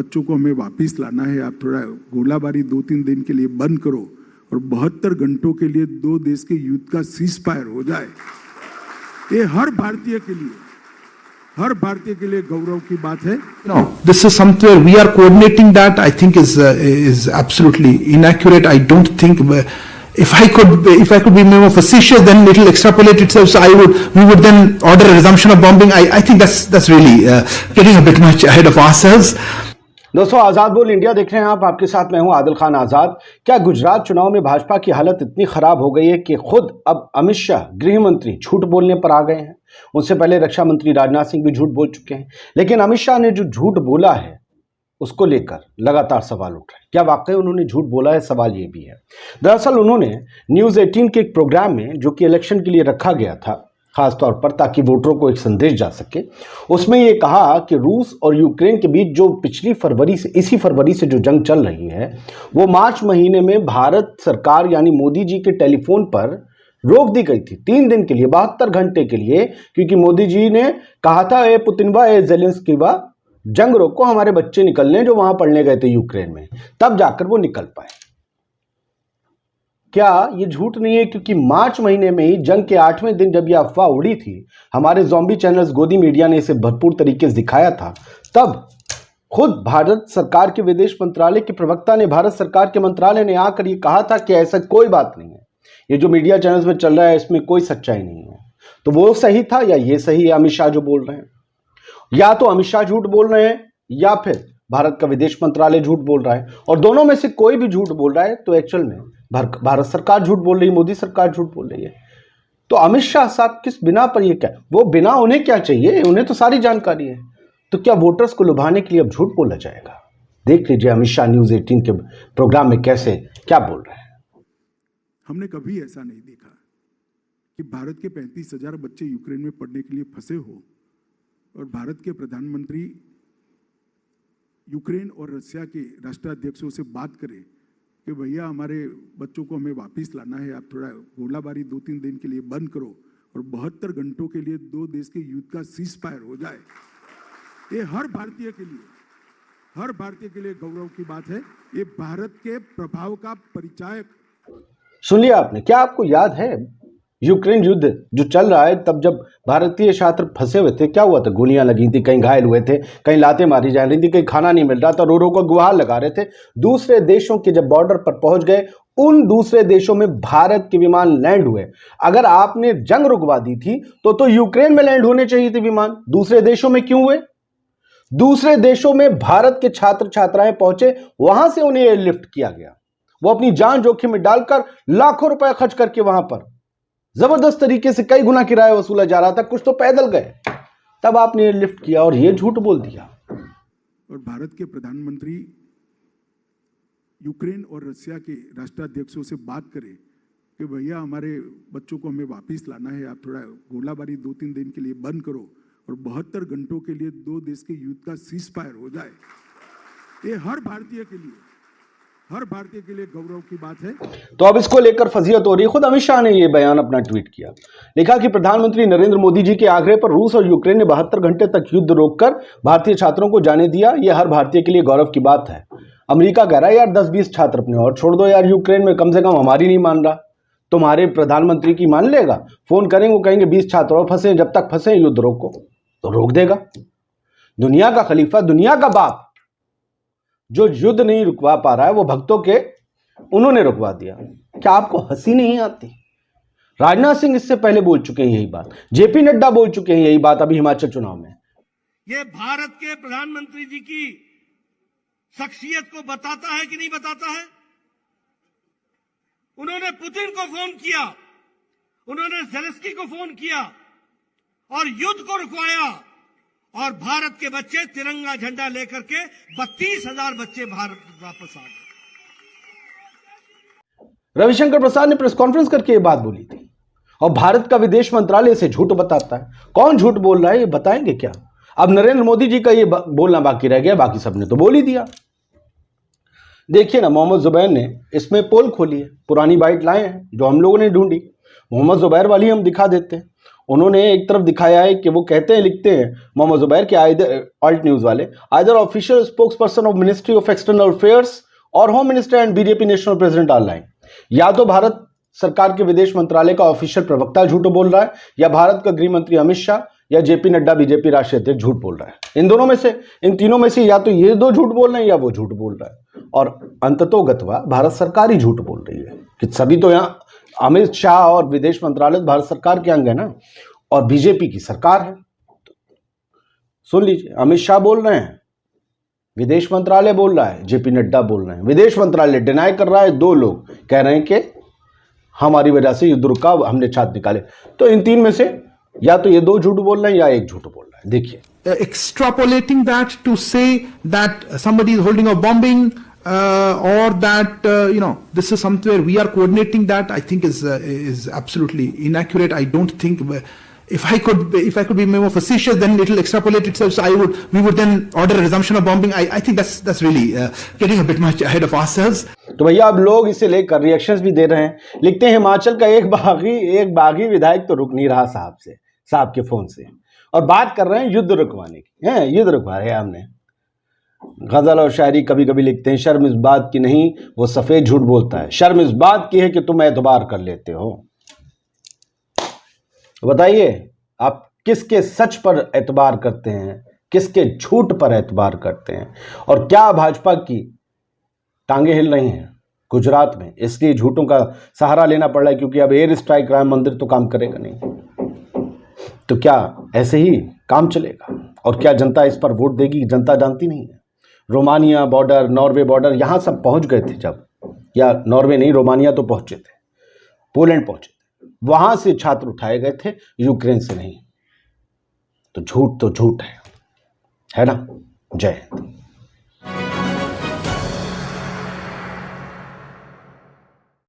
बच्चों को हमें वापस लाना है, आप थोड़ा गोलाबारी 2-3 दिन के लिए बंद करो और 72 घंटों के लिए 2 देश के युद्ध का सीज फायर हो जाए। ये हर भारतीय के लिए गौरव की बात है। No, this is somewhere we are coordinating that. I think is absolutely inaccurate. I don't think if I could be more facetious, then it will extrapolate itself. So we would then order a resumption of bombing. I think that's really getting a bit much ahead of ourselves. दोस्तों, आजाद बोल India देख रहे हैं आप, आपके साथ मैं हूं आदिल खान आजाद। क्या गुजरात चुनाव में भाजपा की हालत इतनी खराब हो गई है कि खुद अब अमित शाह गृह मंत्री झूठ बोलने पर आ गए हैं? उनसे पहले रक्षा मंत्री राजनाथ सिंह भी झूठ बोल चुके हैं, लेकिन अमित शाह ने जो झूठ बोला है उसको लेकर लगातार सवाल उठ रहे हैं। क्या वाकई उन्होंने झूठ बोला है? सवाल ये भी है। दरअसल उन्होंने न्यूज़ 18 के एक प्रोग्राम में, जो कि इलेक्शन के लिए रखा गया था खासतौर पर ताकि वोटरों को एक संदेश जा सके, उसमें ये कहा कि रूस और यूक्रेन के बीच जो इसी फरवरी से जो जंग चल रही है, वो मार्च महीने में भारत सरकार यानी मोदी जी के टेलीफोन पर रोक दी गई थी 3 दिन के लिए, 72 घंटे के लिए, क्योंकि मोदी जी ने कहा था ए पुतिनवा ए ज़ेलेंस्कीवा, जंग रोको, हमारे बच्चे निकलने जो वहां पढ़ने गए थे यूक्रेन में, तब जाकर वो निकल पाए। क्या ये झूठ नहीं है? क्योंकि मार्च महीने में ही जंग के 8वें दिन जब ये अफवाह उड़ी थी, हमारे ज़ॉम्बी चैनल्स गोदी मीडिया ने इसे भरपूर तरीके से दिखाया था, तब खुद भारत सरकार के विदेश मंत्रालय के प्रवक्ता ने, भारत सरकार के मंत्रालय ने आकर ये कहा था कि ऐसा कोई बात नहीं है, ये जो मीडिया चैनल्स में चल रहा है इसमें कोई सच्चाई नहीं है। तो वो सही था या ये सही है अमित शाह जो बोल रहे हैं? या तो अमित शाह झूठ बोल रहे हैं या फिर भारत का विदेश मंत्रालय झूठ बोल रहा है, और दोनों में से कोई भी झूठ बोल रहा है तो एक्चुअल में भारत सरकार झूठ बोल रही है, मोदी सरकार झूठ बोल रही है। तो अमित शाह साहब किस बिना पर ये क्या, वो बिना उन्हें क्या चाहिए, उन्हें तो सारी जानकारी है, तो क्या वोटर्स को लुभाने के लिए अब झूठ बोला जाएगा? देख लीजिए अमित शाह न्यूज़ 18 के प्रोग्राम में कैसे क्या बोल रहे हैं। हमने कभी ऐसा नहीं देखा कि भारत के 35,000 बच्चे यूक्रेन में पढ़ने के लिए फंसे हो और भारत के प्रधानमंत्री यूक्रेन और रशिया के राष्ट्राध्यक्षों से बात करें कि भैया हमारे बच्चों को हमें वापस लाना है, आप थोड़ा गोलाबारी 2-3 दिन के लिए बंद करो और 72 घंटों के लिए 2 देश के युद्ध का सीज फायर हो जाए। ये हर भारतीय के लिए गौरव की बात है। ये भारत के प्रभाव का परिचायक। सुन लिया आपने? क्या आपको याद है यूक्रेन युद्ध जो चल रहा है, तब जब भारतीय छात्र फंसे हुए थे क्या हुआ था? गोलियां लगी थी, कहीं घायल हुए थे, कहीं लातें मारी जा रही थी, कहीं खाना नहीं मिल रहा था, रो रो को गुहार लगा रहे थे। दूसरे देशों के जब बॉर्डर पर पहुंच गए, उन दूसरे देशों में भारत के विमान लैंड हुए। अगर आपने जंग रुकवा दी थी तो यूक्रेन में लैंड होने चाहिए थे विमान, दूसरे देशों में क्यों हुए? दूसरे देशों में भारत के छात्र छात्राएं पहुंचे, वहां से उन्हें एयरलिफ्ट किया गया। वो अपनी जान जोखिम में डालकर लाखों रुपए खर्च करके वहां पर जबरदस्त तरीके से कई गुना किराया वसूला जा रहा था, कुछ तो पैदल गए, तब आपने एयरलिफ्ट किया और ये झूठ बोल दिया। और भारत के प्रधानमंत्री यूक्रेन और रशिया के राष्ट्राध्यक्षों से बात करें कि भैया हमारे बच्चों को हमें वापस लाना है, आप थोड़ा गोलाबारी 2-3 दिन के लिए बंद करो और 72 घंटों के लिए 2 देश के युद्ध का सीज फायर हो जाए। ये हर भारतीय के लिए गौरव की बात है। तो अब इसको लेकर फजीहत हो रही है। खुद अमित शाह ने यह बयान अपना ट्वीट किया, लिखा कि प्रधानमंत्री नरेंद्र मोदी जी के आग्रह पर रूस और यूक्रेन ने 72 घंटे तक युद्ध रोककर भारतीय छात्रों को जाने दिया, यह हर भारतीय के लिए गौरव की बात है। अमेरिका कह रहा है यार 10-20 छात्र अपने और छोड़ दो यार, यूक्रेन में कम से कम हमारी नहीं मान रहा, तुम्हारे प्रधानमंत्री की मान लेगा? फोन करेंगे, वो कहेंगे 20 छात्र और फंसे, जब तक फंसे युद्ध रोको, तो रोक देगा। दुनिया का खलीफा, दुनिया का बाप जो युद्ध नहीं रुकवा पा रहा है, वो भक्तों के उन्होंने रुकवा दिया। क्या आपको हंसी नहीं आती? राजनाथ सिंह इससे पहले बोल चुके हैं यही बात, जेपी नड्डा बोल चुके हैं यही बात अभी हिमाचल चुनाव में। ये भारत के प्रधानमंत्री जी की शख्सियत को बताता है कि नहीं बताता है? उन्होंने पुतिन को फोन किया, उन्होंने ज़ेलेंस्की को फोन किया और युद्ध को रुकवाया, और भारत के बच्चे तिरंगा झंडा लेकर के 32,000 बच्चे भारत वापस आ गए। रविशंकर प्रसाद ने प्रेस कॉन्फ्रेंस करके ये बात बोली थी, और भारत का विदेश मंत्रालय इसे झूठ बताता है। कौन झूठ बोल रहा है ये बताएंगे क्या? अब नरेंद्र मोदी जी का ये बोलना बाकी रह गया, बाकी सबने तो बोल ही दिया। देखिए ना, मोहम्मद जुबैर ने इसमें पोल खोली है, पुरानी बाइट लाए हैं जो हम लोगों ने ढूंढी, मोहम्मद जुबैर वाली हम दिखा देते हैं। उन्होंने एक तरफ दिखाया है कि वो कहते हैं, लिखते हैं मोहम्मद जुबैर के ऑल्ट न्यूज वाले, either official spokes person of ministry of external affairs और home minister and BJP national president online, या तो भारत सरकार के विदेश मंत्रालय का ऑफिशियल प्रवक्ता झूठ बोल रहा है, या भारत का गृह मंत्री अमित शाह या जेपी नड्डा बीजेपी राष्ट्रीय अध्यक्ष झूठ बोल रहा है। इन दोनों में से, इन तीनों में से या तो ये दो झूठ बोल रहे हैं या वो झूठ बोल रहा है। और अंततोगत्वा भारत सरकार ही झूठ बोल रही है कि सभी तो यहाँ अमित शाह और विदेश मंत्रालय भारत सरकार के अंग है ना, और बीजेपी की सरकार है। सुन लीजिए, अमित शाह बोल रहे हैं, विदेश मंत्रालय बोल रहा है, जेपी नड्डा बोल रहे हैं। विदेश मंत्रालय डिनाई कर रहा है, दो लोग कह रहे हैं कि हमारी वजह से युद्ध रुका, हमने छात्र निकाले। तो इन तीन में से या तो ये दो झूठ बोल रहे हैं या एक झूठ बोल रहा है। देखिए, extrapolating that to say that somebody is holding a bombing or that this is somewhere we are coordinating that, I think is absolutely inaccurate. I don't think if I could be more facetious, then it will extrapolate itself. So we would then order a resumption of bombing. I think that's really getting a bit much ahead of ourselves. तो भैया अब लोग इसे लेकर reactions भी दे रहे हैं। लिखते हैं, हिमाचल का एक बागी विधायक तो रुक नहीं रहा साहब के फोन से, और बात कर रहे हैं युद्ध रुकवाने की। युद्ध रुकवा रहे हैं हमने। गजल और शायरी कभी कभी लिखते हैं, शर्म इस बात की नहीं वो सफेद झूठ बोलता है, शर्म इस बात की है कि तुम एतबार कर लेते हो। बताइए, आप किसके सच पर एतबार करते हैं, किसके झूठ पर एतबार करते हैं? और क्या भाजपा की टांगे हिल रही हैं गुजरात में, इसलिए झूठों का सहारा लेना पड़ रहा है क्योंकि अब एयर स्ट्राइक राम मंदिर तो काम करेगा नहीं। तो क्या ऐसे ही काम चलेगा? और क्या जनता इस पर वोट देगी? जनता जानती नहीं है। रोमानिया बॉर्डर, नॉर्वे बॉर्डर, यहाँ सब पहुँच गए थे जब, या नॉर्वे नहीं, रोमानिया तो पहुँचे थे, पोलैंड पहुँचे थे, वहाँ से छात्र उठाए गए थे, यूक्रेन से नहीं। तो झूठ है ना। जय हिंद।